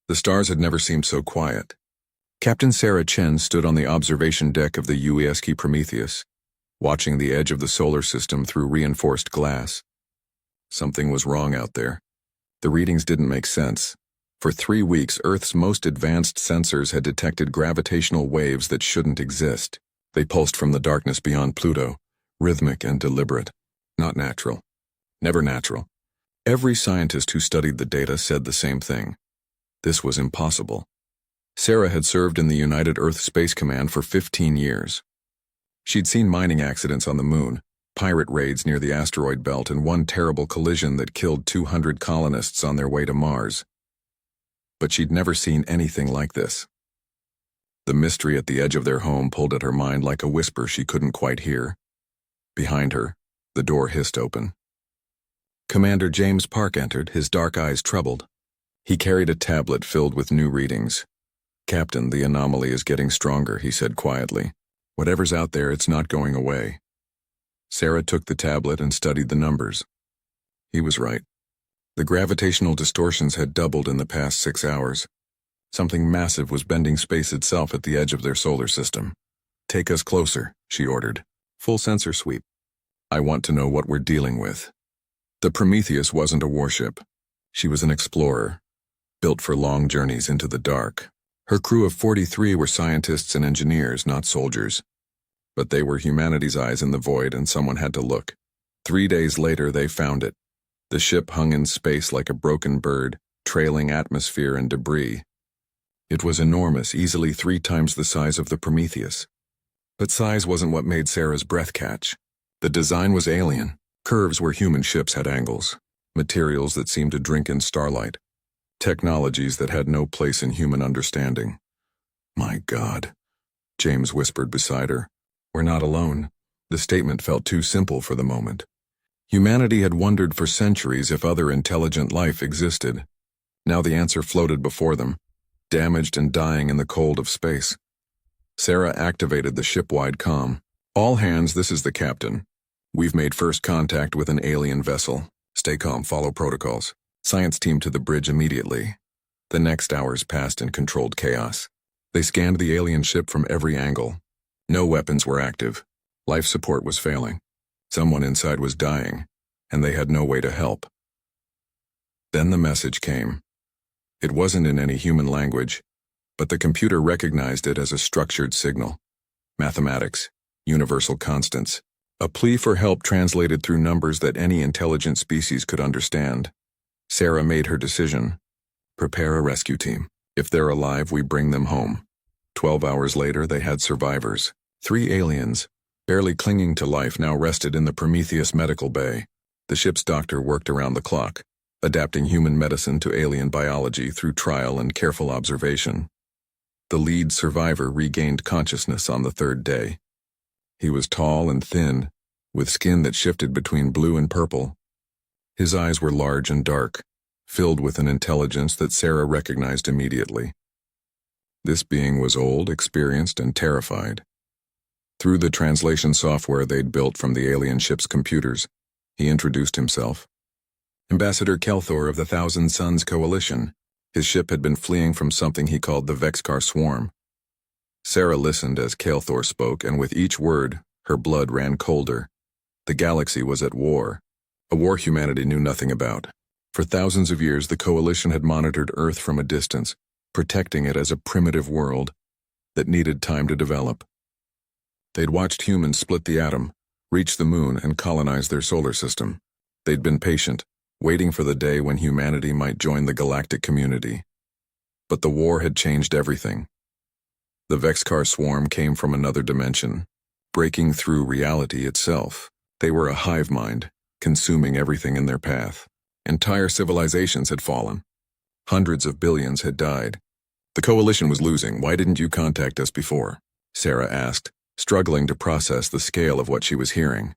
The stars had never seemed so quiet. Captain Sarah Chen stood on the observation deck of the UESK Prometheus, watching the edge of the solar system through reinforced glass. Something was wrong out there. The readings didn't make sense. For 3 weeks, Earth's most advanced sensors had detected gravitational waves that shouldn't exist. They pulsed from the darkness beyond Pluto, rhythmic and deliberate. Not natural. Never natural. Every scientist who studied the data said the same thing. This was impossible. Sarah had served in the United Earth Space Command for 15 years. She'd seen mining accidents on the moon, pirate raids near the asteroid belt, and one terrible collision that killed 200 colonists on their way to Mars. But she'd never seen anything like this. The mystery at the edge of their home pulled at her mind like a whisper she couldn't quite hear. Behind her, the door hissed open. Commander James Park entered, his dark eyes troubled. He carried a tablet filled with new readings. "Captain, the anomaly is getting stronger," he said quietly. "Whatever's out there, it's not going away." Sarah took the tablet and studied the numbers. He was right. The gravitational distortions had doubled in the past 6 hours. Something massive was bending space itself at the edge of their solar system. "Take us closer," she ordered. "Full sensor sweep. I want to know what we're dealing with." The Prometheus wasn't a warship. She was an explorer, built for long journeys into the dark. Her crew of 43 were scientists and engineers, not soldiers. But they were humanity's eyes in the void, and someone had to look. 3 days later, they found it. The ship hung in space like a broken bird, trailing atmosphere and debris. It was enormous, easily 3 times the size of the Prometheus. But size wasn't what made Sarah's breath catch. The design was alien. Curves where human ships had angles. Materials that seemed to drink in starlight. Technologies that had no place in human understanding. "My God," James whispered beside her. "We're not alone." The statement felt too simple for the moment. Humanity had wondered for centuries if other intelligent life existed. Now the answer floated before them, damaged and dying in the cold of space. Sarah activated the ship-wide comm. "All hands, this is the captain. We've made first contact with an alien vessel. Stay calm, follow protocols. Science team to the bridge immediately." The next hours passed in controlled chaos. They scanned the alien ship from every angle. No weapons were active. Life support was failing. Someone inside was dying, and they had no way to help. Then the message came. It wasn't in any human language, but the computer recognized it as a structured signal. Mathematics, universal constants. A plea for help translated through numbers that any intelligent species could understand. Sarah made her decision. Prepare a rescue team. If they're alive, we bring them home. 12 hours later, they had survivors. 3 aliens, barely clinging to life, now rested in the Prometheus medical bay. The ship's doctor worked around the clock, adapting human medicine to alien biology through trial and careful observation. The lead survivor regained consciousness on the 3rd day. He was tall and thin, with skin that shifted between blue and purple. His eyes were large and dark, filled with an intelligence that Sarah recognized immediately. This being was old, experienced, and terrified. Through the translation software they'd built from the alien ship's computers, he introduced himself. Ambassador Kelthor of the Thousand Suns Coalition. His ship had been fleeing from something he called the Vexcar Swarm. Sarah listened as Kelthor spoke, and with each word, her blood ran colder. The galaxy was at war, a war humanity knew nothing about. For thousands of years, the Coalition had monitored Earth from a distance, protecting it as a primitive world that needed time to develop. They'd watched humans split the atom, reach the moon, and colonize their solar system. They'd been patient, waiting for the day when humanity might join the galactic community. But the war had changed everything. The Vexcar Swarm came from another dimension, breaking through reality itself. They were a hive mind, consuming everything in their path. Entire civilizations had fallen. Hundreds of billions had died. "The Coalition was losing. Why didn't you contact us before?" Sarah asked, struggling to process the scale of what she was hearing.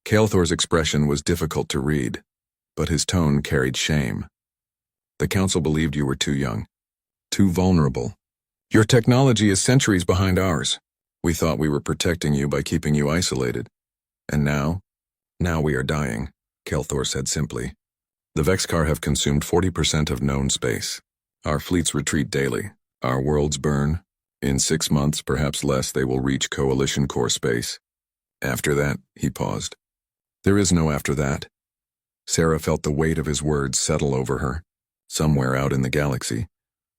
Kelthor's expression was difficult to read, but his tone carried shame. "The Council believed you were too young, too vulnerable. Your technology is centuries behind ours. We thought we were protecting you by keeping you isolated. And now we are dying," Kelthor said simply. "The Vexcar have consumed 40% of known space. Our fleets retreat daily. Our worlds burn. In 6 months, perhaps less, they will reach Coalition core space. After that, he paused. There is no after that. Sarah felt the weight of his words settle over her. Somewhere out in the galaxy,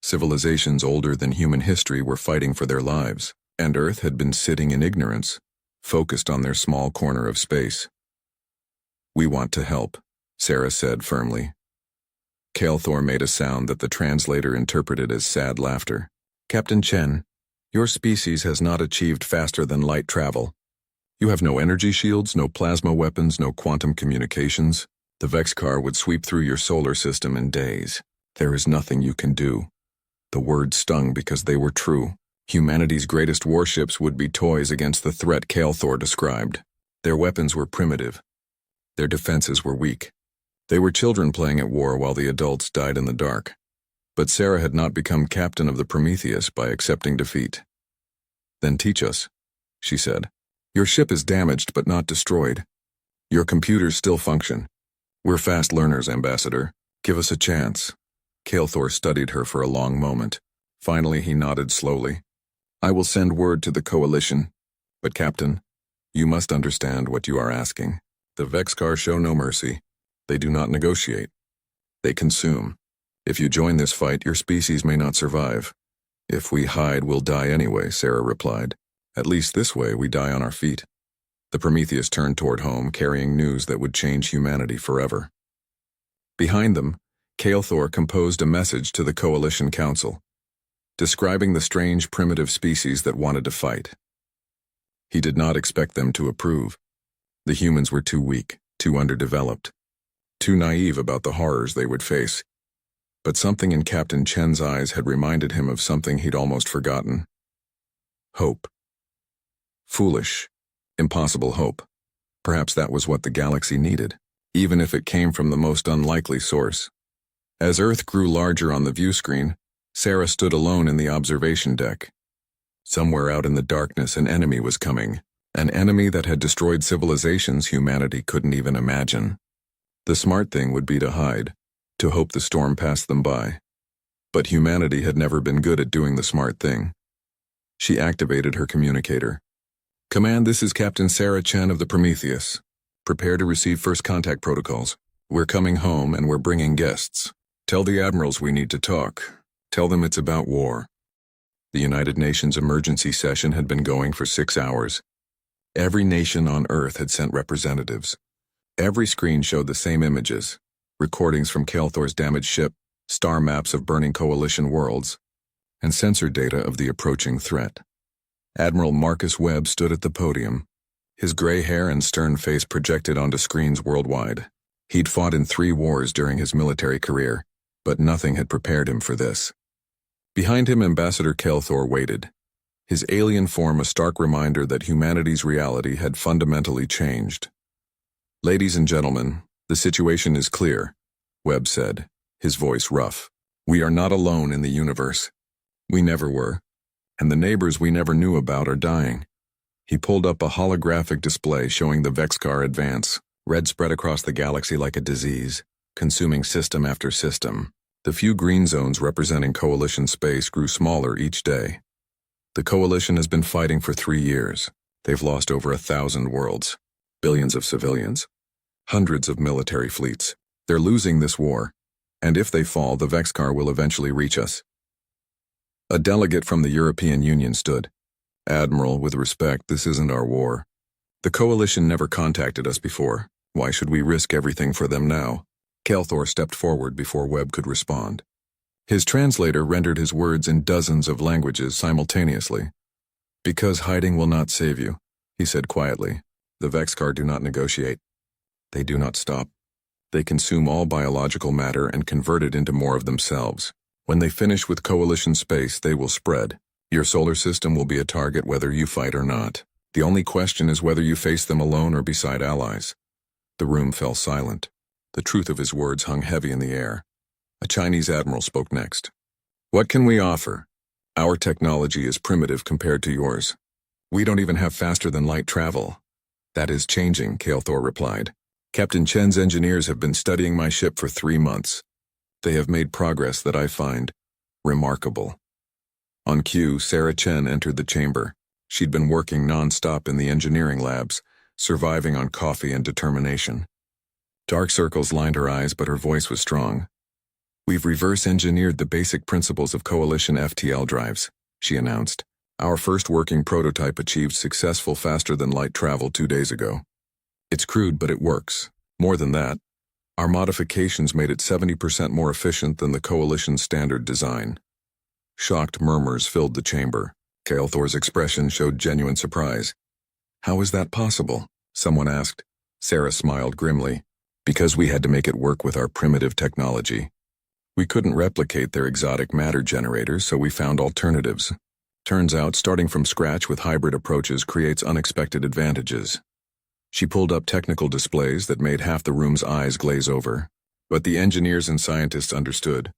civilizations older than human history were fighting for their lives, and Earth had been sitting in ignorance, focused on their small corner of space. We want to help, Sarah said firmly. Kael'thor made a sound that the translator interpreted as sad laughter. Captain Chen, your species has not achieved faster than light travel. You have no energy shields, no plasma weapons, no quantum communications. The Vexcar would sweep through your solar system in days. There is nothing you can do. The words stung because they were true. Humanity's greatest warships would be toys against the threat Kael'thor described. Their weapons were primitive. Their defenses were weak. They were children playing at war while the adults died in the dark. But Sarah had not become captain of the Prometheus by accepting defeat. Then teach us, she said. Your ship is damaged but not destroyed. Your computers still function. We're fast learners, Ambassador. Give us a chance. Kael'thor studied her for a long moment. Finally, he nodded slowly. I will send word to the Coalition. But, Captain, you must understand what you are asking. The Vexcar show no mercy. They do not negotiate. They consume. If you join this fight, your species may not survive. If we hide, we'll die anyway, Sarah replied. At least this way, we die on our feet. The Prometheus turned toward home, carrying news that would change humanity forever. Behind them, Kael'thor composed a message to the Coalition Council, describing the strange primitive species that wanted to fight. He did not expect them to approve. The humans were too weak, too underdeveloped, too naive about the horrors they would face. But something in Captain Chen's eyes had reminded him of something he'd almost forgotten. Hope. Foolish, impossible hope. Perhaps that was what the galaxy needed, even if it came from the most unlikely source. As Earth grew larger on the view screen, Sarah stood alone in the observation deck. Somewhere out in the darkness, an enemy was coming, an enemy that had destroyed civilizations humanity couldn't even imagine. The smart thing would be to hide, to hope the storm passed them by. But humanity had never been good at doing the smart thing. She activated her communicator. Command, this is Captain Sarah Chen of the Prometheus. Prepare to receive first contact protocols. We're coming home and we're bringing guests. Tell the admirals we need to talk. Tell them it's about war. The United Nations emergency session had been going for 6 hours. Every nation on Earth had sent representatives. Every screen showed the same images, recordings from Kael'thor's damaged ship, star maps of burning Coalition worlds, and sensor data of the approaching threat. Admiral Marcus Webb stood at the podium, his gray hair and stern face projected onto screens worldwide. He'd fought in 3 wars during his military career, but nothing had prepared him for this. Behind him, Ambassador Kael'thor waited, his alien form a stark reminder that humanity's reality had fundamentally changed. Ladies and gentlemen, the situation is clear, Webb said, his voice rough. We are not alone in the universe. We never were. And the neighbors we never knew about are dying. He pulled up a holographic display showing the Vexcar advance, red spread across the galaxy like a disease, consuming system after system. The few green zones representing Coalition space grew smaller each day. The Coalition has been fighting for 3 years. They've lost over 1,000 worlds, billions of civilians, hundreds of military fleets. They're losing this war, and if they fall, the Vexcar will eventually reach us. A delegate from the European Union stood. Admiral, with respect, this isn't our war. The Coalition never contacted us before. Why should we risk everything for them now? Kael'thor stepped forward before Webb could respond. His translator rendered his words in dozens of languages simultaneously. Because hiding will not save you, he said quietly. The Vexcar do not negotiate. They do not stop. They consume all biological matter and convert it into more of themselves. When they finish with Coalition space, they will spread. Your solar system will be a target whether you fight or not. The only question is whether you face them alone or beside allies. The room fell silent. The truth of his words hung heavy in the air. A Chinese admiral spoke next. What can we offer? Our technology is primitive compared to yours. We don't even have faster-than-light travel. That is changing, Kael'thor replied. Captain Chen's engineers have been studying my ship for 3 months. They have made progress that I find Remarkable. On cue, Sarah Chen entered the chamber. She'd been working non-stop in the engineering labs, surviving on coffee and determination. Dark circles lined her eyes, but her voice was strong. "We've reverse-engineered the basic principles of Coalition FTL drives," she announced. "Our first working prototype achieved successful faster-than-light travel 2 days ago. It's crude, but it works. More than that, our modifications made it 70% more efficient than the Coalition's standard design." Shocked murmurs filled the chamber. Kael'thor's expression showed genuine surprise. "How is that possible?" someone asked. Sarah smiled grimly. "Because we had to make it work with our primitive technology. We couldn't replicate their exotic matter generators, so we found alternatives. Turns out, starting from scratch with hybrid approaches creates unexpected advantages." She pulled up technical displays that made half the room's eyes glaze over. But the engineers and scientists understood.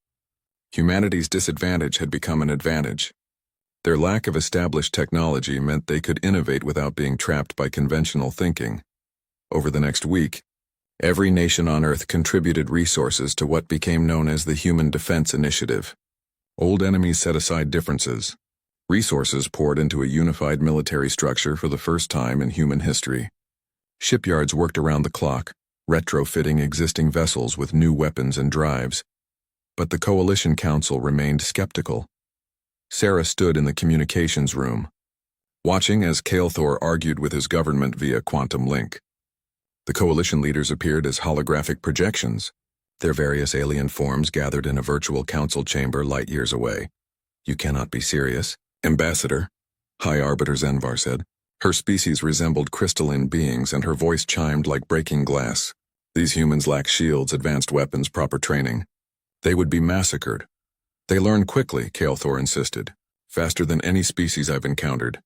Humanity's disadvantage had become an advantage. Their lack of established technology meant they could innovate without being trapped by conventional thinking. Over the next week, every nation on Earth contributed resources to what became known as the Human Defense Initiative. Old enemies set aside differences. Resources poured into a unified military structure for the first time in human history. Shipyards worked around the clock, retrofitting existing vessels with new weapons and drives. But the Coalition Council remained skeptical. Sarah stood in the communications room, watching as Kael'thor argued with his government via quantum link. The Coalition leaders appeared as holographic projections, their various alien forms gathered in a virtual council chamber light years away. "You cannot be serious, Ambassador," High Arbiter Zenvar said. Her species resembled crystalline beings, and her voice chimed like breaking glass. "These humans lack shields, advanced weapons, proper training. They would be massacred." "They learn quickly," Kael'thor insisted. "Faster than any species I've encountered.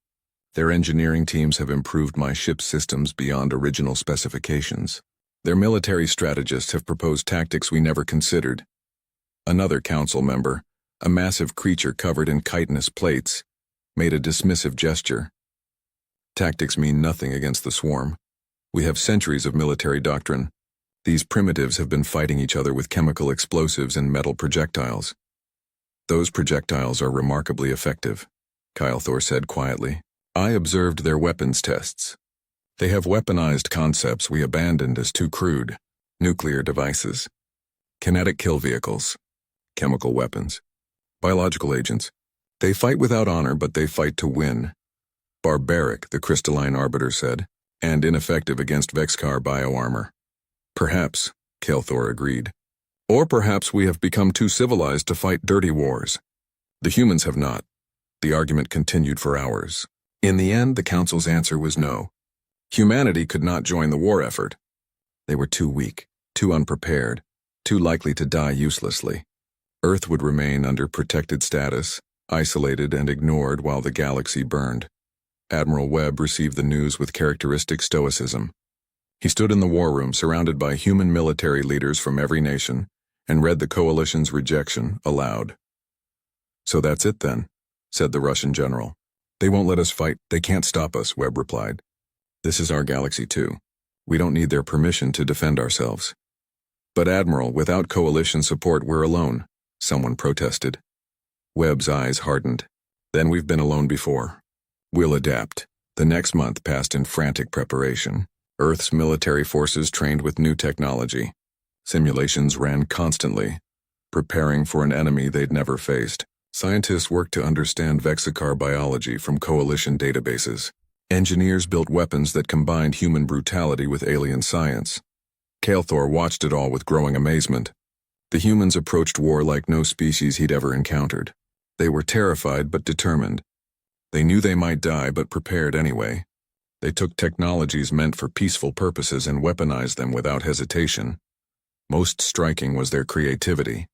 Their engineering teams have improved my ship's systems beyond original specifications. Their military strategists have proposed tactics we never considered." Another council member, a massive creature covered in chitinous plates, made a dismissive gesture. "Tactics mean nothing against the swarm. We have centuries of military doctrine. These primitives have been fighting each other with chemical explosives and metal projectiles." "Those projectiles are remarkably effective," Kael'thor said quietly. "I observed their weapons tests. They have weaponized concepts we abandoned as too crude. Nuclear devices, kinetic kill vehicles, chemical weapons, biological agents. They fight without honor, but they fight to win." "Barbaric," the crystalline arbiter said, "and ineffective against Vexcar bioarmor." "Perhaps," Kael'thor agreed. "Or perhaps we have become too civilized to fight dirty wars. The humans have not." The argument continued for hours. In the end, the Council's answer was no. Humanity could not join the war effort. They were too weak, too unprepared, too likely to die uselessly. Earth would remain under protected status, isolated and ignored while the galaxy burned. Admiral Webb received the news with characteristic stoicism. He stood in the war room surrounded by human military leaders from every nation and read the Coalition's rejection aloud. "So that's it then," said the Russian general. "They won't let us fight. They can't stop us," Webb replied. "This is our galaxy too. We don't need their permission to defend ourselves." "But Admiral, without Coalition support we're alone," someone protested. Webb's eyes hardened. "Then we've been alone before. We'll adapt." The next month passed in frantic preparation. Earth's military forces trained with new technology. Simulations ran constantly, preparing for an enemy they'd never faced. Scientists worked to understand Vexacar biology from Coalition databases. Engineers built weapons that combined human brutality with alien science. Kael'thor watched it all with growing amazement. The humans approached war like no species he'd ever encountered. They were terrified but determined. They knew they might die but prepared anyway. They took technologies meant for peaceful purposes and weaponized them without hesitation. Most striking was their creativity.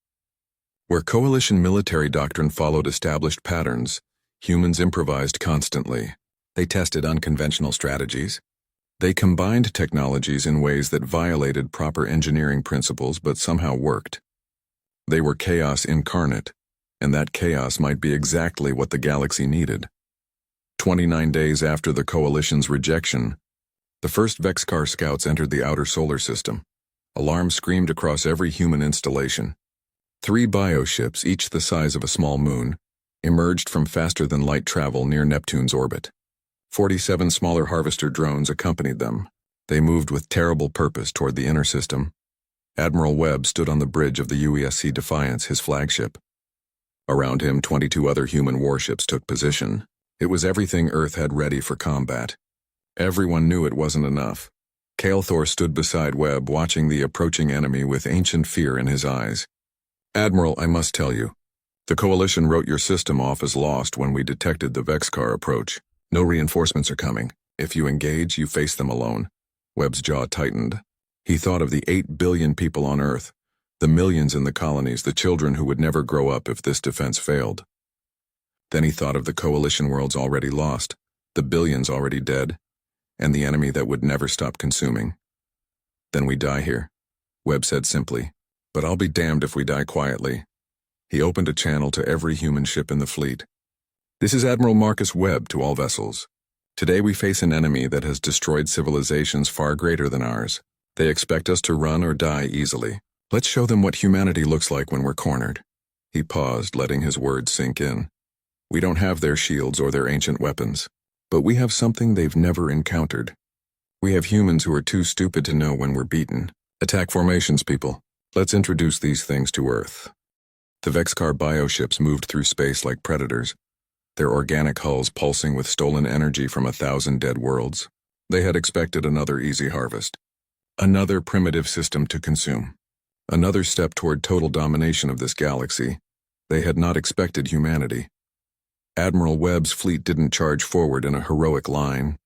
Where Coalition military doctrine followed established patterns, humans improvised constantly. They tested unconventional strategies. They combined technologies in ways that violated proper engineering principles but somehow worked. They were chaos incarnate, and that chaos might be exactly what the galaxy needed. 29 days after the Coalition's rejection, the first Vexcar scouts entered the outer solar system. Alarms screamed across every human installation. 3 bioships, each the size of a small moon, emerged from faster-than-light travel near Neptune's orbit. 47 smaller harvester drones accompanied them. They moved with terrible purpose toward the inner system. Admiral Webb stood on the bridge of the UESC Defiance, his flagship. Around him, 22 other human warships took position. It was everything Earth had ready for combat. Everyone knew it wasn't enough. Kael'thor stood beside Webb, watching the approaching enemy with ancient fear in his eyes. "Admiral, I must tell you. The Coalition wrote your system off as lost when we detected the Vexcar approach. No reinforcements are coming. If you engage, you face them alone." Webb's jaw tightened. He thought of the 8 billion people on Earth, the millions in the colonies, the children who would never grow up if this defense failed. Then he thought of the Coalition worlds already lost, the billions already dead, and the enemy that would never stop consuming. "Then we die here," Webb said simply, "but I'll be damned if we die quietly." He opened a channel to every human ship in the fleet. "This is Admiral Marcus Webb to all vessels. Today we face an enemy that has destroyed civilizations far greater than ours. They expect us to run or die easily. Let's show them what humanity looks like when we're cornered." He paused, letting his words sink in. "We don't have their shields or their ancient weapons, but we have something they've never encountered. We have humans who are too stupid to know when we're beaten. Attack formations, people. Let's introduce these things to Earth." The Vexcar bioships moved through space like predators, their organic hulls pulsing with stolen energy from 1,000 dead worlds. They had expected another easy harvest. Another primitive system to consume. Another step toward total domination of this galaxy. They had not expected humanity. Admiral Webb's fleet didn't charge forward in a heroic line.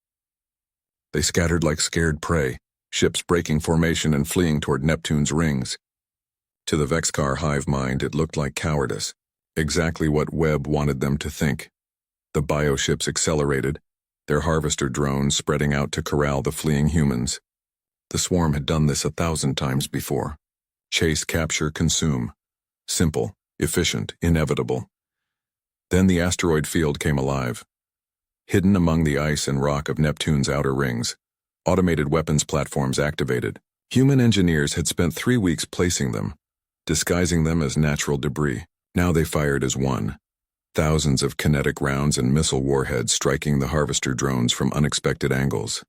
They scattered like scared prey, ships breaking formation and fleeing toward Neptune's rings. To the Vexcar hive mind, it looked like cowardice, exactly what Webb wanted them to think. The bioships accelerated, their harvester drones spreading out to corral the fleeing humans. The swarm had done this 1,000 times before. Chase, capture, consume. Simple, efficient, inevitable. Then the asteroid field came alive. Hidden among the ice and rock of Neptune's outer rings, automated weapons platforms activated. Human engineers had spent 3 weeks placing them, disguising them as natural debris. Now they fired as one. Thousands of kinetic rounds and missile warheads striking the harvester drones from unexpected angles.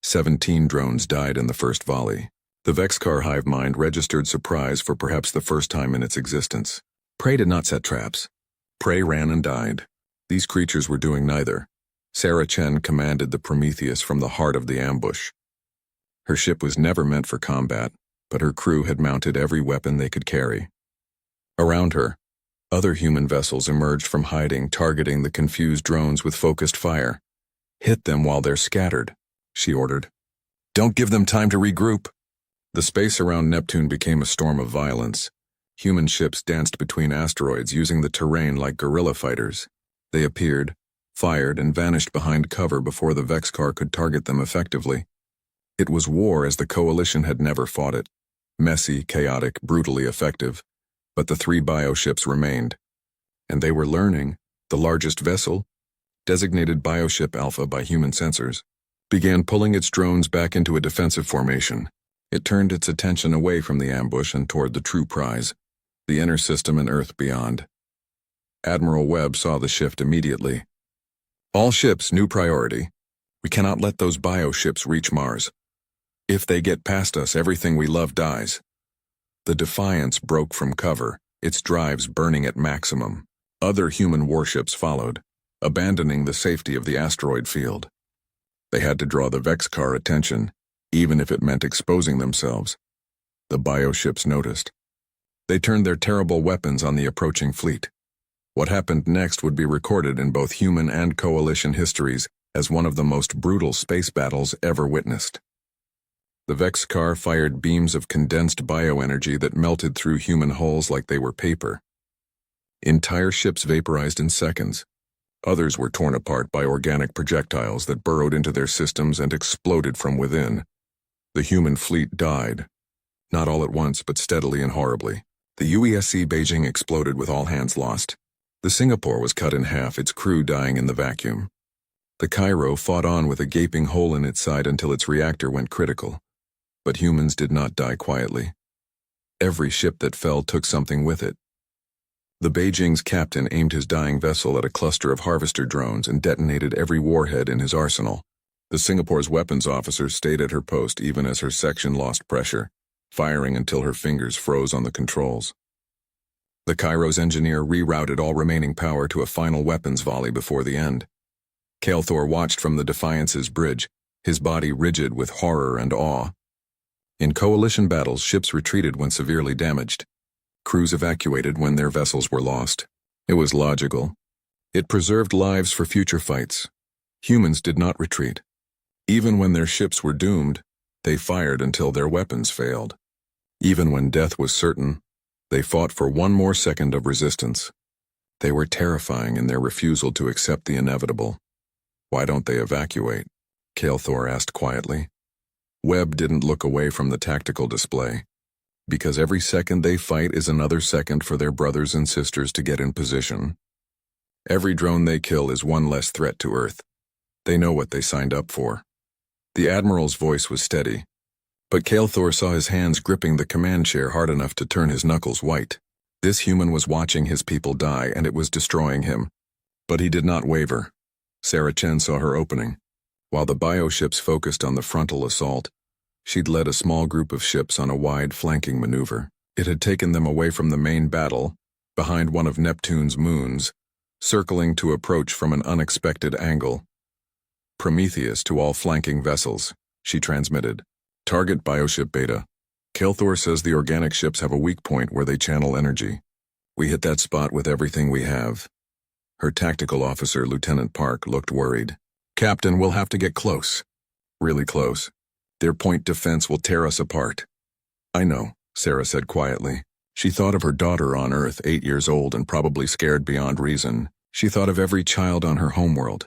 17 drones died in the first volley. The Vexcar hive mind registered surprise for perhaps the first time in its existence. Prey did not set traps. Prey ran and died. These creatures were doing neither. Sarah Chen commanded the Prometheus from the heart of the ambush. Her ship was never meant for combat, but her crew had mounted every weapon they could carry. Around her, other human vessels emerged from hiding, targeting the confused drones with focused fire. "Hit them while they're scattered," she ordered. "Don't give them time to regroup." The space around Neptune became a storm of violence. Human ships danced between asteroids, using the terrain like guerrilla fighters. They appeared, fired, and vanished behind cover before the Vexcar could target them effectively. It was war as the Coalition had never fought it. Messy, chaotic, brutally effective. But the 3 bioships remained. And they were learning. The largest vessel, designated Bioship Alpha by human sensors, began pulling its drones back into a defensive formation. It turned its attention away from the ambush and toward the true prize, the inner system and Earth beyond. Admiral Webb saw the shift immediately. "All ships, new priority. We cannot let those bioships reach Mars. If they get past us, everything we love dies." The Defiance broke from cover, its drives burning at maximum. Other human warships followed, abandoning the safety of the asteroid field. They had to draw the Vexcar attention, even if it meant exposing themselves. The bioships noticed. They turned their terrible weapons on the approaching fleet. What happened next would be recorded in both human and Coalition histories as one of the most brutal space battles ever witnessed. The Vexcar fired beams of condensed bioenergy that melted through human hulls like they were paper. Entire ships vaporized in seconds. Others were torn apart by organic projectiles that burrowed into their systems and exploded from within. The human fleet died. Not all at once, but steadily and horribly. The UESC Beijing exploded with all hands lost. The Singapore was cut in half, its crew dying in the vacuum. The Cairo fought on with a gaping hole in its side until its reactor went critical. But humans did not die quietly. Every ship that fell took something with it. The Beijing's captain aimed his dying vessel at a cluster of harvester drones and detonated every warhead in his arsenal. The Singapore's weapons officer stayed at her post even as her section lost pressure, firing until her fingers froze on the controls. The Cairo's engineer rerouted all remaining power to a final weapons volley before the end. Kael'thor watched from the Defiance's bridge, his body rigid with horror and awe. In coalition battles, ships retreated when severely damaged. Crews evacuated when their vessels were lost. It was logical. It preserved lives for future fights. Humans did not retreat. Even when their ships were doomed, they fired until their weapons failed. Even when death was certain, they fought for one more second of resistance. They were terrifying in their refusal to accept the inevitable. "Why don't they evacuate?" Kael'thor asked quietly. Webb didn't look away from the tactical display. Because every second they fight is another second for their brothers and sisters to get in position. Every drone they kill is one less threat to Earth. They know what they signed up for. The Admiral's voice was steady, but Kael'thor saw his hands gripping the command chair hard enough to turn his knuckles white. This human was watching his people die, and it was destroying him. But he did not waver. Sarah Chen saw her opening. While the bioships focused on the frontal assault, she'd led a small group of ships on a wide flanking maneuver. It had taken them away from the main battle, behind one of Neptune's moons, circling to approach from an unexpected angle. "Prometheus to all flanking vessels," she transmitted. "Target bioship Beta. Kael'thor says the organic ships have a weak point where they channel energy. We hit that spot with everything we have." Her tactical officer, Lieutenant Park, looked worried. "Captain, we'll have to get close. Really close. Their point defense will tear us apart." "I know," Sarah said quietly. She thought of her daughter on Earth, 8 years old and probably scared beyond reason. She thought of every child on her homeworld,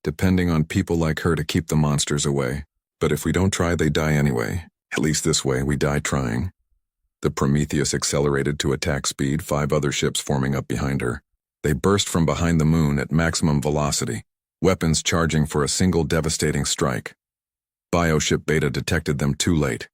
depending on people like her to keep the monsters away. But if we don't try, they die anyway. At least this way, we die trying. The Prometheus accelerated to attack speed, 5 other ships forming up behind her. They burst from behind the moon at maximum velocity, weapons charging for a single devastating strike. Bioship Beta detected them too late.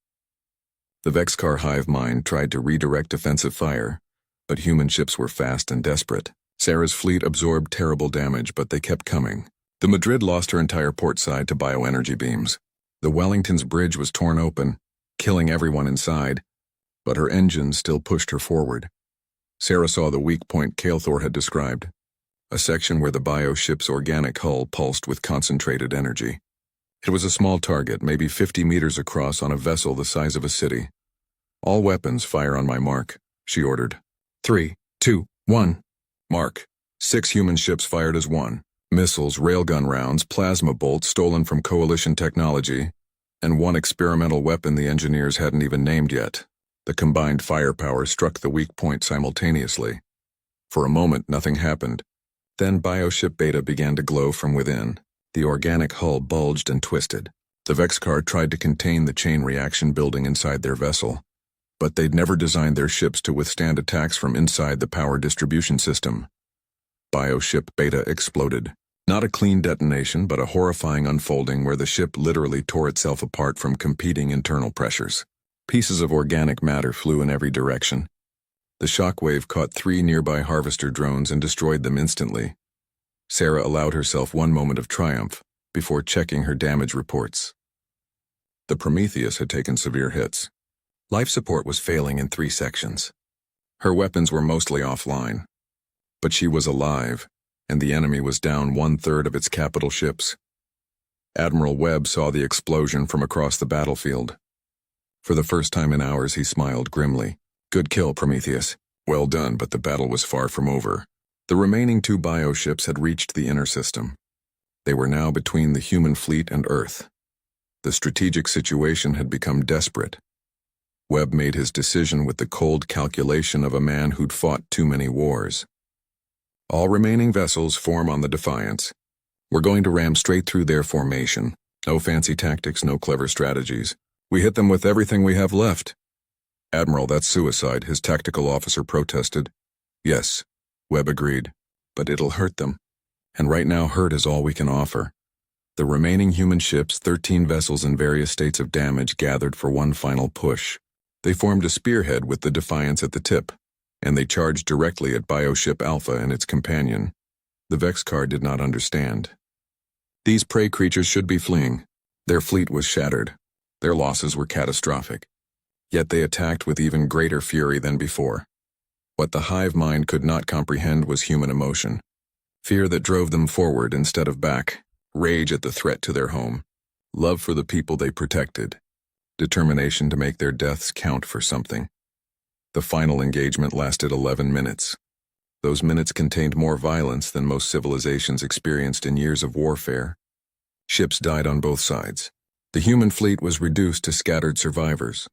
The Vexcar hive mind tried to redirect defensive fire, but human ships were fast and desperate. Sarah's fleet absorbed terrible damage, but they kept coming. The Madrid lost her entire port side to bioenergy beams. The Wellington's bridge was torn open, killing everyone inside, but her engines still pushed her forward. Sarah saw the weak point Kael'thor had described, a section where the bioship's organic hull pulsed with concentrated energy. It was a small target, maybe 50 meters across on a vessel the size of a city. "All weapons fire on my mark," she ordered. 3, 2, 1. Mark. 6 human ships fired as one. Missiles, railgun rounds, plasma bolts stolen from coalition technology, and one experimental weapon the engineers hadn't even named yet. The combined firepower struck the weak point simultaneously. For a moment, nothing happened. Then Bioship Beta began to glow from within. The organic hull bulged and twisted. The Vexcar tried to contain the chain reaction building inside their vessel, but they'd never designed their ships to withstand attacks from inside the power distribution system. Bioship Beta exploded. Not a clean detonation, but a horrifying unfolding where the ship literally tore itself apart from competing internal pressures. Pieces of organic matter flew in every direction. The shockwave caught 3 nearby harvester drones and destroyed them instantly. Sarah allowed herself one moment of triumph before checking her damage reports. The Prometheus had taken severe hits. Life support was failing in 3 sections. Her weapons were mostly offline. But she was alive, and the enemy was down 1/3 of its capital ships. Admiral Webb saw the explosion from across the battlefield. For the first time in hours, he smiled grimly. "Good kill, Prometheus. Well done, but the battle was far from over." The remaining 2 bioships had reached the inner system. They were now between the human fleet and Earth. The strategic situation had become desperate. Webb made his decision with the cold calculation of a man who'd fought too many wars. "All remaining vessels form on the Defiance. We're going to ram straight through their formation. No fancy tactics, no clever strategies. We hit them with everything we have left." "Admiral, that's suicide," his tactical officer protested. "Yes," Webb agreed, "but it'll hurt them. And right now hurt is all we can offer." The remaining human ships, 13 vessels in various states of damage, gathered for one final push. They formed a spearhead with the Defiance at the tip. and they charged directly at Bioship Alpha and its companion. The Vexcar did not understand. These prey creatures should be fleeing. Their fleet was shattered. Their losses were catastrophic. Yet they attacked with even greater fury than before. What the hive mind could not comprehend was human emotion. Fear that drove them forward instead of back, rage at the threat to their home, love for the people they protected, determination to make their deaths count for something. The final engagement lasted 11 minutes. Those minutes contained more violence than most civilizations experienced in years of warfare. Ships died on both sides. The human fleet was reduced to scattered survivors.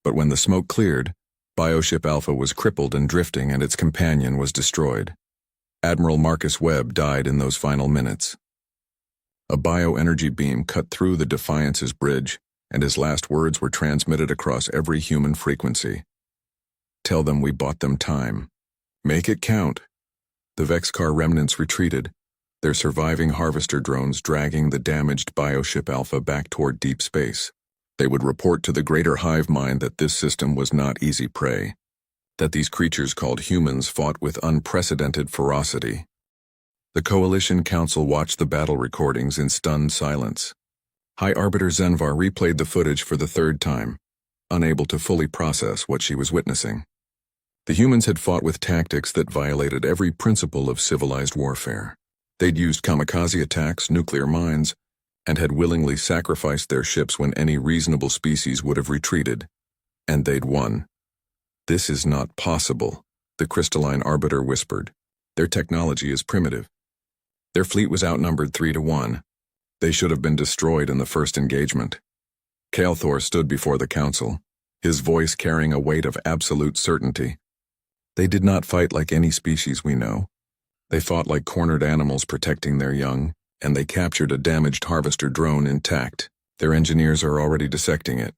But when the smoke cleared, Bioship Alpha was crippled and drifting, and its companion was destroyed. Admiral Marcus Webb died in those final minutes. A bioenergy beam cut through the Defiance's bridge, and his last words were transmitted across every human frequency. Tell them we bought them time. Make it count. The Vexcar remnants retreated, their surviving harvester drones dragging the damaged Bioship Alpha back toward deep space. They would report to the greater hive mind that this system was not easy prey, that these creatures called humans fought with unprecedented ferocity. The Coalition Council watched the battle recordings in stunned silence. High Arbiter Zenvar replayed the footage for the third time, unable to fully process what she was witnessing. The humans had fought with tactics that violated every principle of civilized warfare. They'd used kamikaze attacks, nuclear mines, and had willingly sacrificed their ships when any reasonable species would have retreated. And they'd won. This is not possible, the Crystalline Arbiter whispered. Their technology is primitive. Their fleet was outnumbered 3-1. They should have been destroyed in the first engagement. Kael'thor stood before the council, his voice carrying a weight of absolute certainty. They did not fight like any species we know. They fought like cornered animals protecting their young, and they captured a damaged harvester drone intact. Their engineers are already dissecting it.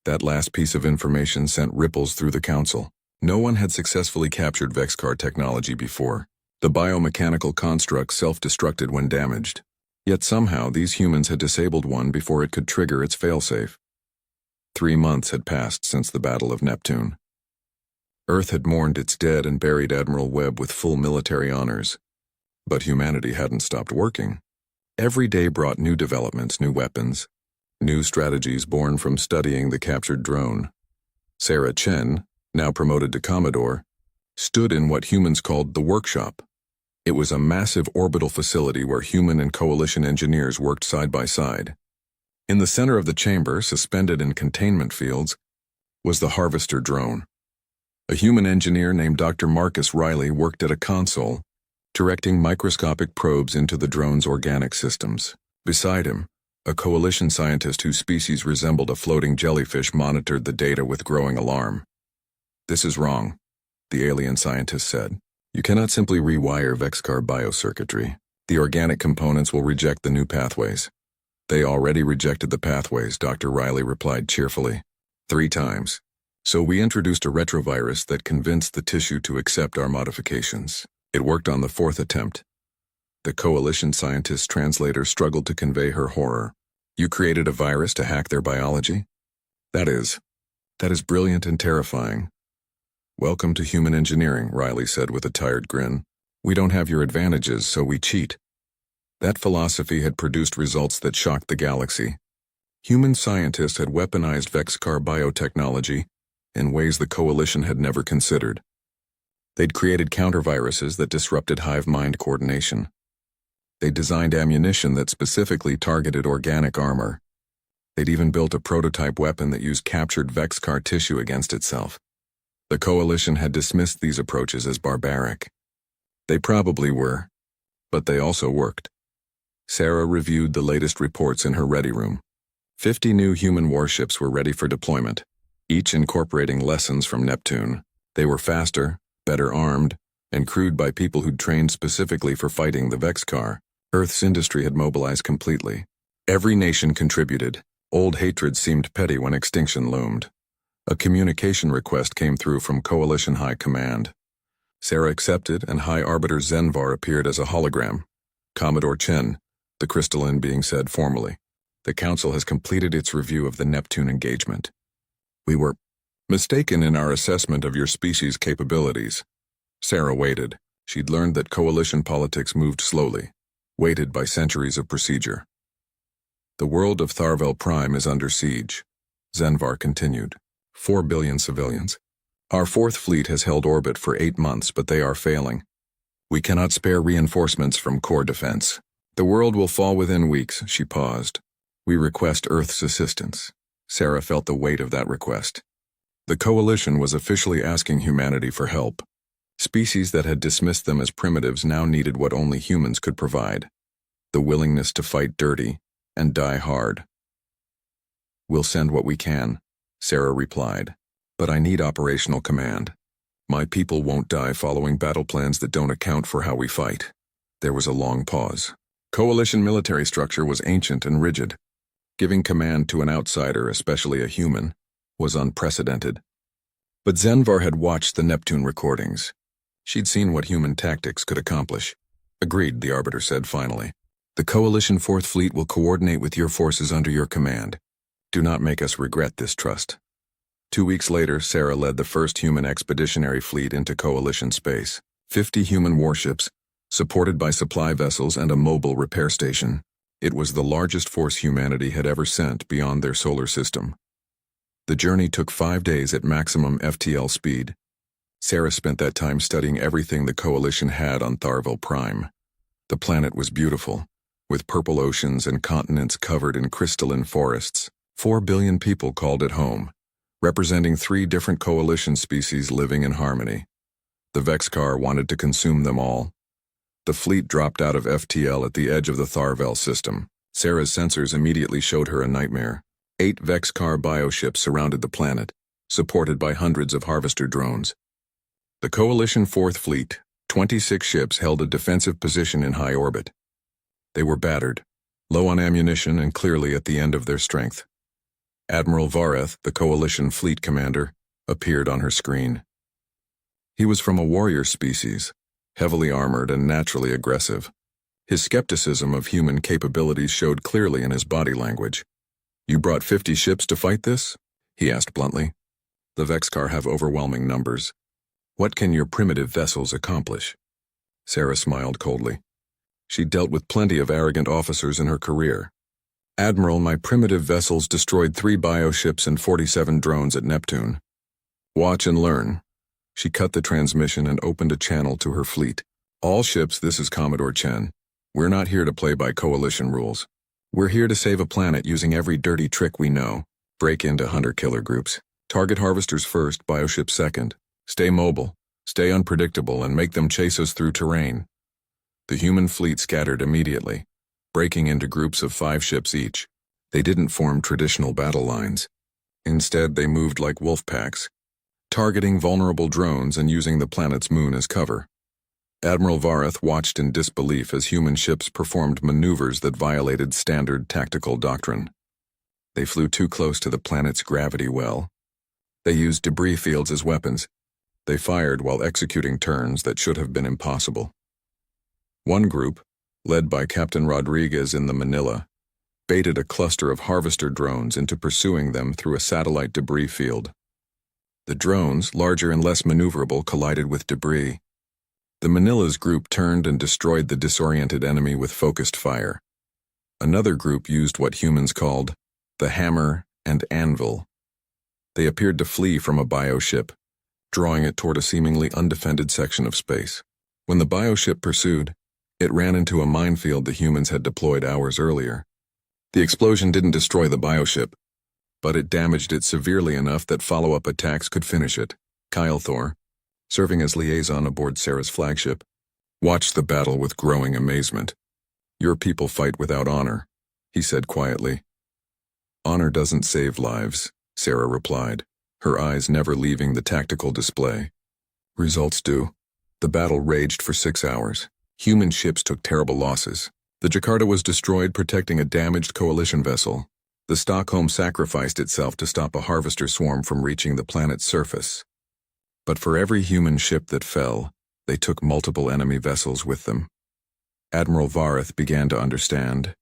That last piece of information sent ripples through the council. No one had successfully captured Vexcar technology before. The biomechanical construct self-destructed when damaged. Yet somehow these humans had disabled one before it could trigger its failsafe. 3 months had passed since the Battle of Neptune. Earth had mourned its dead and buried Admiral Webb with full military honors. But humanity hadn't stopped working. Every day brought new developments, new weapons, new strategies born from studying the captured drone. Sarah Chen, now promoted to Commodore, stood in what humans called the workshop. It was a massive orbital facility where human and coalition engineers worked side by side. In the center of the chamber, suspended in containment fields, was the harvester drone. A human engineer named Dr. Marcus Riley worked at a console, directing microscopic probes into the drone's organic systems. Beside him, a coalition scientist whose species resembled a floating jellyfish monitored the data with growing alarm. "This is wrong," the alien scientist said. "You cannot simply rewire Vexcar biocircuitry. The organic components will reject the new pathways." "They already rejected the pathways," Dr. Riley replied cheerfully. 3 times. "So we introduced a retrovirus that convinced the tissue to accept our modifications. It worked on the 4th attempt." The coalition scientist's translator struggled to convey her horror. "You created a virus to hack their biology?" That is brilliant and terrifying." "Welcome to human engineering," Riley said with a tired grin. "We don't have your advantages, so we cheat." That philosophy had produced results that shocked the galaxy. Human scientists had weaponized Vexcar biotechnology in ways the coalition had never considered. They'd created counterviruses that disrupted hive mind coordination. They designed ammunition that specifically targeted organic armor. They'd even built a prototype weapon that used captured Vexcar tissue against itself. The coalition had dismissed these approaches as barbaric. They probably were, but they also worked. Sarah reviewed the latest reports in her ready room. 50 new human warships were ready for deployment, each incorporating lessons from Neptune. They were faster, better armed, and crewed by people who'd trained specifically for fighting the Vexcar. Earth's industry had mobilized completely. Every nation contributed. Old hatred seemed petty when extinction loomed. A communication request came through from Coalition High Command. Sarah accepted, and High Arbiter Zenvar appeared as a hologram. "Commodore Chen," the crystalline being said formally. "The Council has completed its review of the Neptune engagement. We were Mistaken in our assessment of your species' capabilities. Sarah waited. She'd learned that coalition politics moved slowly, weighted by centuries of procedure. The world of Tharvel Prime is under siege. Zenvar continued. 4 billion civilians. Our fourth fleet has held orbit for 8 months, but they are failing. We cannot spare reinforcements from core defense. The world will fall within weeks. She paused. We request Earth's assistance. Sarah felt the weight of that request. The coalition was officially asking humanity for help. Species that had dismissed them as primitives now needed what only humans could provide: the willingness to fight dirty and die hard. We'll send what we can, Sarah replied, but I need operational command. My people won't die following battle plans that don't account for how we fight. There was a long pause. Coalition military structure was ancient and rigid. Giving command to an outsider, especially a human, was unprecedented. But Zenvar had watched the Neptune recordings. She'd seen what human tactics could accomplish. Agreed, the Arbiter said finally. The Coalition Fourth Fleet will coordinate with your forces under your command. Do not make us regret this trust. 2 weeks later, Sarah led the first human expeditionary fleet into Coalition space. 50 human warships, supported by supply vessels and a mobile repair station. It was the largest force humanity had ever sent beyond their solar system. The journey took 5 days at maximum FTL speed. Sarah spent that time studying everything the Coalition had on Tharvel Prime. The planet was beautiful, with purple oceans and continents covered in crystalline forests. 4 billion people called it home, representing 3 different Coalition species living in harmony. The Vexcar wanted to consume them all. The fleet dropped out of FTL at the edge of the Tharvel system. Sarah's sensors immediately showed her a nightmare. 8 Vexcar bioships surrounded the planet, supported by hundreds of harvester drones. The Coalition Fourth Fleet, 26 ships, held a defensive position in high orbit. They were battered, low on ammunition, and clearly at the end of their strength. Admiral Vareth, the Coalition fleet commander, appeared on her screen. He was from a warrior species, heavily armored and naturally aggressive. His skepticism of human capabilities showed clearly in his body language. You brought 50 ships to fight this? He asked bluntly. The Vexcar have overwhelming numbers. What can your primitive vessels accomplish? Sarah smiled coldly. She dealt with plenty of arrogant officers in her career. Admiral, my primitive vessels destroyed 3 bioships and 47 drones at Neptune. Watch and learn. She cut the transmission and opened a channel to her fleet. All ships, this is Commodore Chen. We're not here to play by Coalition rules. We're here to save a planet using every dirty trick we know. Break into hunter-killer groups. Target harvesters first, bioships second. Stay mobile, stay unpredictable, and make them chase us through terrain. The human fleet scattered immediately, breaking into groups of 5 ships each. They didn't form traditional battle lines. Instead, they moved like wolf packs, targeting vulnerable drones and using the planet's moon as cover. Admiral Vareth watched in disbelief as human ships performed maneuvers that violated standard tactical doctrine. They flew too close to the planet's gravity well. They used debris fields as weapons. They fired while executing turns that should have been impossible. One group, led by Captain Rodriguez in the Manila, baited a cluster of harvester drones into pursuing them through a satellite debris field. The drones, larger and less maneuverable, collided with debris. The Manila's group turned and destroyed the disoriented enemy with focused fire. Another group used what humans called the hammer and anvil. They appeared to flee from a bioship, drawing it toward a seemingly undefended section of space. When the bioship pursued, it ran into a minefield the humans had deployed hours earlier. The explosion didn't destroy the bioship, but it damaged it severely enough that follow-up attacks could finish it. Kyle Thor, serving as liaison aboard Sarah's flagship, watched the battle with growing amazement. Your people fight without honor, he said quietly. Honor doesn't save lives, Sarah replied, her eyes never leaving the tactical display. Results do. The battle raged for 6 hours. Human ships took terrible losses. The Jakarta was destroyed, protecting a damaged coalition vessel. The Stockholm sacrificed itself to stop a harvester swarm from reaching the planet's surface. But for every human ship that fell, they took multiple enemy vessels with them. Admiral Vareth began to understand.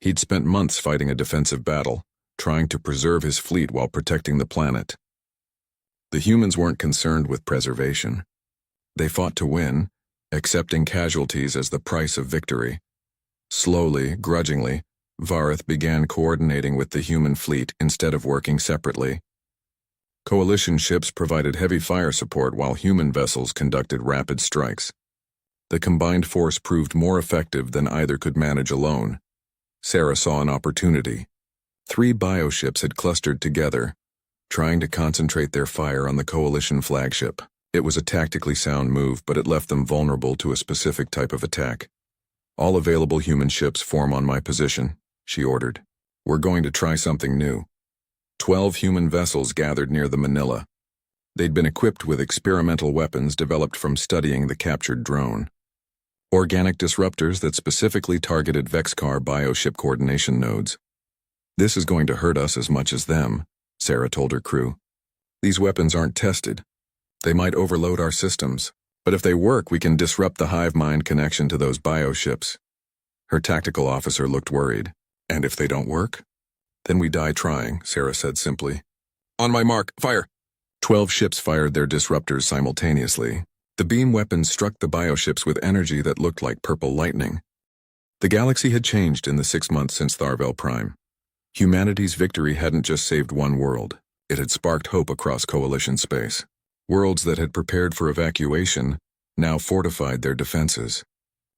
He'd spent months fighting a defensive battle, trying to preserve his fleet while protecting the planet. The humans weren't concerned with preservation. They fought to win, accepting casualties as the price of victory. Slowly, grudgingly, Vareth began coordinating with the human fleet instead of working separately. Coalition ships provided heavy fire support while human vessels conducted rapid strikes. The combined force proved more effective than either could manage alone. Sarah saw an opportunity. 3 bioships had clustered together, trying to concentrate their fire on the Coalition flagship. It was a tactically sound move, but it left them vulnerable to a specific type of attack. "All available human ships form on my position," she ordered. "We're going to try something new." 12 human vessels gathered near the Manila. They'd been equipped with experimental weapons developed from studying the captured drone. Organic disruptors that specifically targeted Vexcar bioship coordination nodes. "This is going to hurt us as much as them," Sarah told her crew. "These weapons aren't tested. They might overload our systems, but if they work, we can disrupt the hive mind connection to those bioships." Her tactical officer looked worried. "And if they don't work?" "Then we die trying," Sarah said simply. "On my mark, fire!" 12 ships fired their disruptors simultaneously. The beam weapons struck the bioships with energy that looked like purple lightning. The galaxy had changed in the 6 months since Tharvel Prime. Humanity's victory hadn't just saved one world. It had sparked hope across Coalition space. Worlds that had prepared for evacuation now fortified their defenses.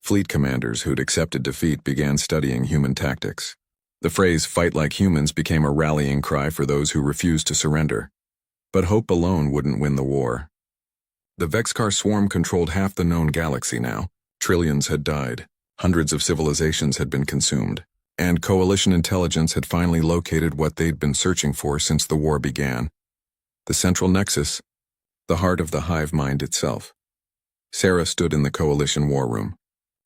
Fleet commanders who'd accepted defeat began studying human tactics. The phrase "fight like humans" became a rallying cry for those who refused to surrender. But hope alone wouldn't win the war. The Vexcar swarm controlled half the known galaxy now. Trillions had died. Hundreds of civilizations had been consumed. And Coalition intelligence had finally located what they'd been searching for since the war began. The central nexus, the heart of the hive mind itself. Sarah stood in the Coalition war room,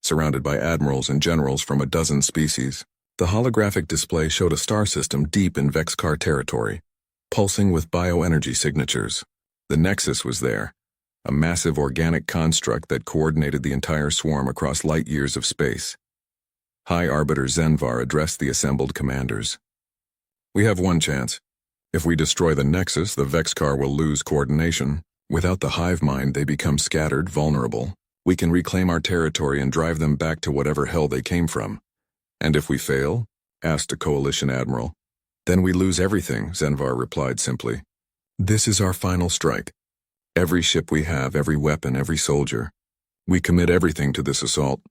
surrounded by admirals and generals from a dozen species. The holographic display showed a star system deep in Vexcar territory, pulsing with bioenergy signatures. The nexus was there, a massive organic construct that coordinated the entire swarm across light years of space. High Arbiter Zenvar addressed the assembled commanders. "We have one chance. If we destroy the nexus, the Vexcar will lose coordination. Without the hive mind, they become scattered, vulnerable. We can reclaim our territory and drive them back to whatever hell they came from." "And if we fail?" asked a Coalition admiral. "Then we lose everything," Zenvar replied simply. "This is our final strike. Every ship we have, every weapon, every soldier. We commit everything to this assault."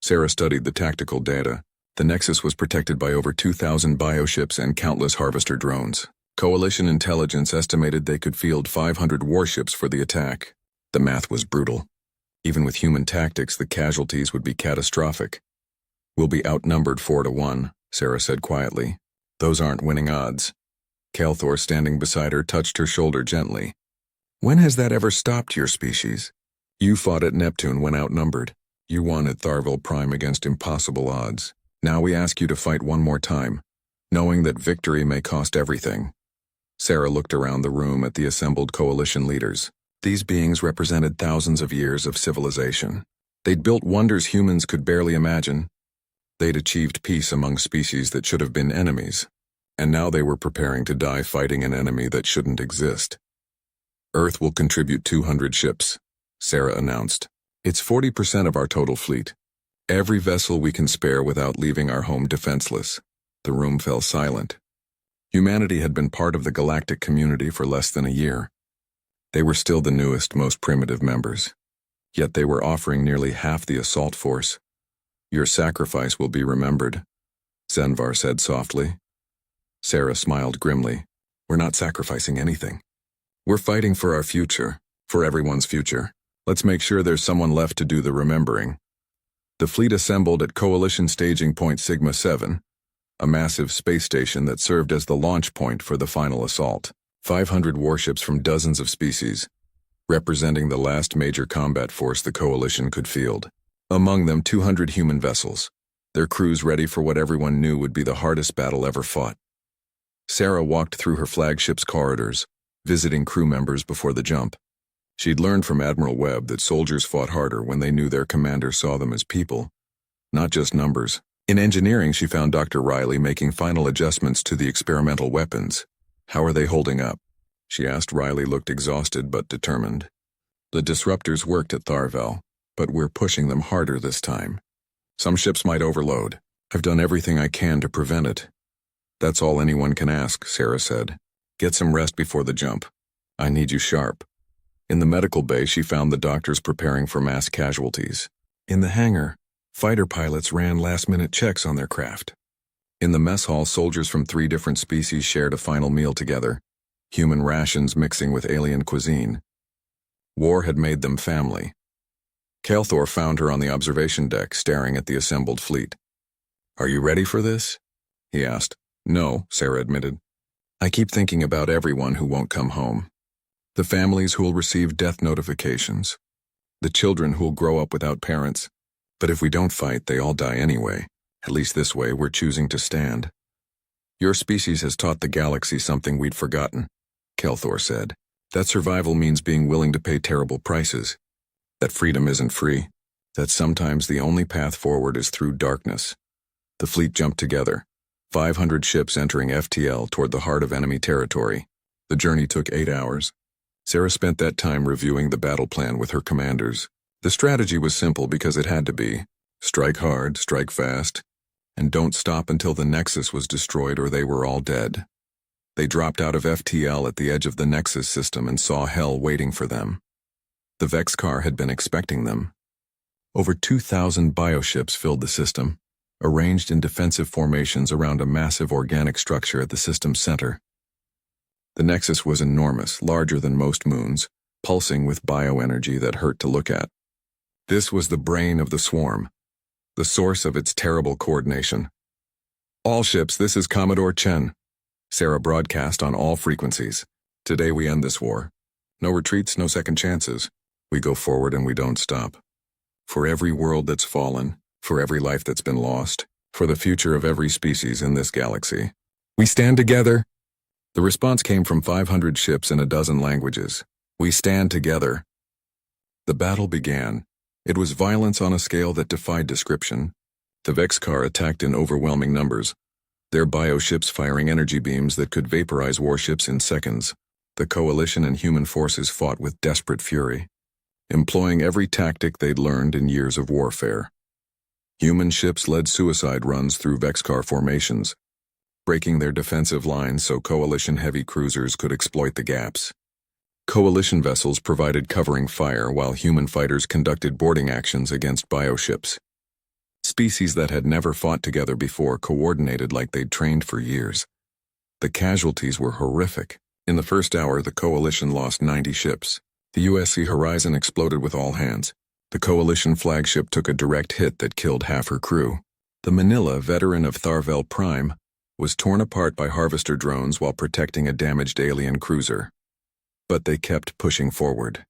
Sarah studied the tactical data. The Nexus was protected by over 2,000 bioships and countless harvester drones. Coalition intelligence estimated they could field 500 warships for the attack. The math was brutal. Even with human tactics, the casualties would be catastrophic. "We'll be outnumbered 4-1, Sarah said quietly. "Those aren't winning odds." Kelthor, standing beside her, touched her shoulder gently. "When has that ever stopped your species? You fought at Neptune when outnumbered. You won at Tharvel Prime against impossible odds. Now we ask you to fight one more time, knowing that victory may cost everything." Sarah looked around the room at the assembled Coalition leaders. These beings represented thousands of years of civilization. They'd built wonders humans could barely imagine. They'd achieved peace among species that should have been enemies, and now they were preparing to die fighting an enemy that shouldn't exist. "Earth will contribute 200 ships," Sarah announced. "It's 40% of our total fleet. Every vessel we can spare without leaving our home defenseless." The room fell silent. Humanity had been part of the galactic community for less than a year. They were still the newest, most primitive members. Yet they were offering nearly half the assault force. "Your sacrifice will be remembered," Zenvar said softly. Sarah smiled grimly. "We're not sacrificing anything. We're fighting for our future, for everyone's future. Let's make sure there's someone left to do the remembering." The fleet assembled at Coalition Staging Point Sigma 7, a massive space station that served as the launch point for the final assault. 500 warships from dozens of species, representing the last major combat force the Coalition could field. Among them 200 human vessels, their crews ready for what everyone knew would be the hardest battle ever fought. Sarah walked through her flagship's corridors, visiting crew members before the jump. She'd learned from Admiral Webb that soldiers fought harder when they knew their commander saw them as people, not just numbers. In engineering, she found Dr. Riley making final adjustments to the experimental weapons. "How are they holding up?" she asked. Riley looked exhausted but determined. The disruptors worked at Tharvel, but we're pushing them harder this time. Some ships might overload. I've done everything I can to prevent it. That's all anyone can ask, Sarah said. Get some rest before the jump. I need you sharp. In the medical bay, she found the doctors preparing for mass casualties. In the hangar, fighter pilots ran last-minute checks on their craft. In the mess hall, soldiers from 3 different species shared a final meal together, human rations mixing with alien cuisine. War had made them family. Kalthor found her on the observation deck, staring at the assembled fleet. Are you ready for this? He asked. No, Sarah admitted. I keep thinking about everyone who won't come home. The families who'll receive death notifications. The children who'll grow up without parents. But if we don't fight, they all die anyway. At least this way, we're choosing to stand. Your species has taught the galaxy something we'd forgotten, Kalthor said. That survival means being willing to pay terrible prices. That freedom isn't free. That sometimes the only path forward is through darkness. The fleet jumped together. 500 ships entering FTL toward the heart of enemy territory. The journey took 8 hours. Sarah spent that time reviewing the battle plan with her commanders. The strategy was simple because it had to be. Strike hard, strike fast, and don't stop until the Nexus was destroyed or they were all dead. They dropped out of FTL at the edge of the Nexus system and saw hell waiting for them. The Vexcar had been expecting them. Over 2,000 bioships filled the system, arranged in defensive formations around a massive organic structure at the system's center. The Nexus was enormous, larger than most moons, pulsing with bioenergy that hurt to look at. This was the brain of the swarm, the source of its terrible coordination. All ships, this is Commodore Chen. Sarah broadcast on all frequencies. Today we end this war. No retreats, no second chances. We go forward and we don't stop. For every world that's fallen, for every life that's been lost, for the future of every species in this galaxy. We stand together. The response came from 500 ships in a dozen languages. We stand together. The battle began. It was violence on a scale that defied description. The Vexcar attacked in overwhelming numbers, their bioships firing energy beams that could vaporize warships in seconds. The Coalition and human forces fought with desperate fury, employing every tactic they'd learned in years of warfare. Human ships led suicide runs through Vexcar formations, breaking their defensive lines so Coalition heavy cruisers could exploit the gaps. Coalition vessels provided covering fire while human fighters conducted boarding actions against bioships. Species that had never fought together before coordinated like they'd trained for years. The casualties were horrific. In the first hour, the Coalition lost 90 ships. The USC Horizon exploded with all hands. The Coalition flagship took a direct hit that killed half her crew. The Manila, veteran of Tharvel Prime, was torn apart by harvester drones while protecting a damaged alien cruiser. But they kept pushing forward.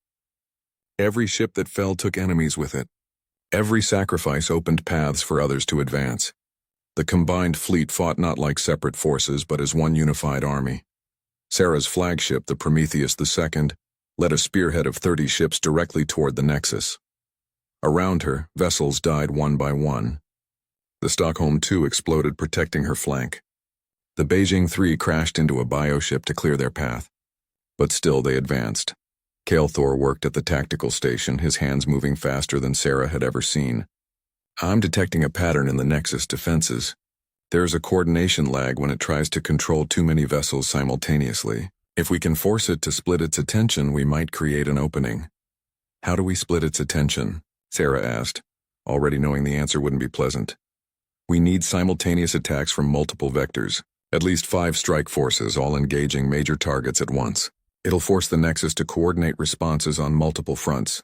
Every ship that fell took enemies with it. Every sacrifice opened paths for others to advance. The combined fleet fought not like separate forces but as one unified army. Sarah's flagship, the Prometheus II, led a spearhead of 30 ships directly toward the Nexus. Around her, vessels died one by one. The Stockholm II exploded, protecting her flank. The Beijing III crashed into a bioship to clear their path. But still they advanced. Kalthor worked at the tactical station, his hands moving faster than Sarah had ever seen. I'm detecting a pattern in the Nexus defenses. There's a coordination lag when it tries to control too many vessels simultaneously. If we can force it to split its attention, we might create an opening. How do we split its attention? Sarah asked, already knowing the answer wouldn't be pleasant. We need simultaneous attacks from multiple vectors, at least 5 strike forces all engaging major targets at once. It'll force the Nexus to coordinate responses on multiple fronts.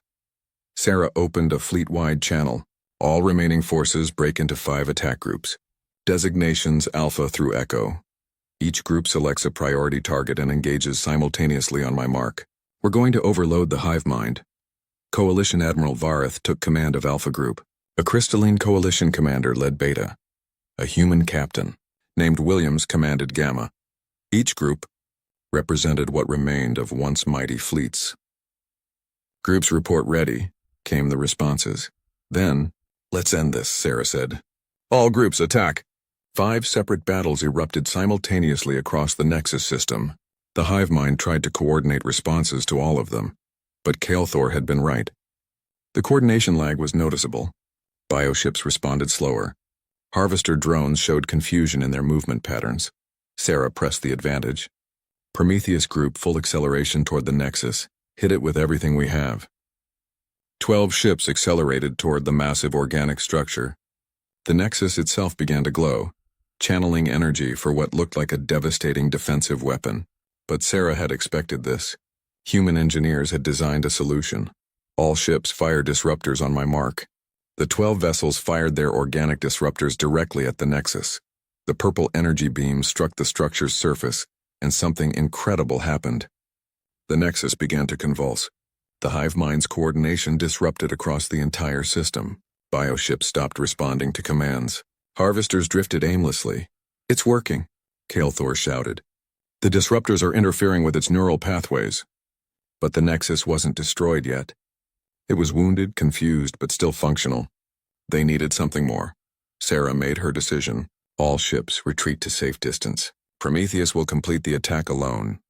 Sarah opened a fleet-wide channel. All remaining forces break into 5 attack groups. Designations Alpha through Echo. Each group selects a priority target and engages simultaneously on my mark. We're going to overload the hive mind. Coalition Admiral Vareth took command of Alpha Group. A crystalline Coalition commander led Beta. A human captain, named Williams, commanded Gamma. Each group represented what remained of once mighty fleets. Groups report ready, came the responses. Then, let's end this, Sarah said. All groups attack. 5 separate battles erupted simultaneously across the Nexus system. The hive mind tried to coordinate responses to all of them, but Kael'thor had been right. The coordination lag was noticeable. Bioships responded slower. Harvester drones showed confusion in their movement patterns. Sarah pressed the advantage. Prometheus Group full acceleration toward the Nexus. Hit it with everything we have. 12 ships accelerated toward the massive organic structure. The Nexus itself began to glow, channeling energy for what looked like a devastating defensive weapon. But Sarah had expected this. Human engineers had designed a solution. All ships fire disruptors on my mark. The 12 vessels fired their organic disruptors directly at the Nexus. The purple energy beam struck the structure's surface, and something incredible happened. The Nexus began to convulse. The hive mind's coordination disrupted across the entire system. Bioships stopped responding to commands. Harvesters drifted aimlessly. "It's working," Kael'thor shouted. "The disruptors are interfering with its neural pathways." But the Nexus wasn't destroyed yet. It was wounded, confused, but still functional. They needed something more. Sarah made her decision. All ships retreat to safe distance. Prometheus will complete the attack alone.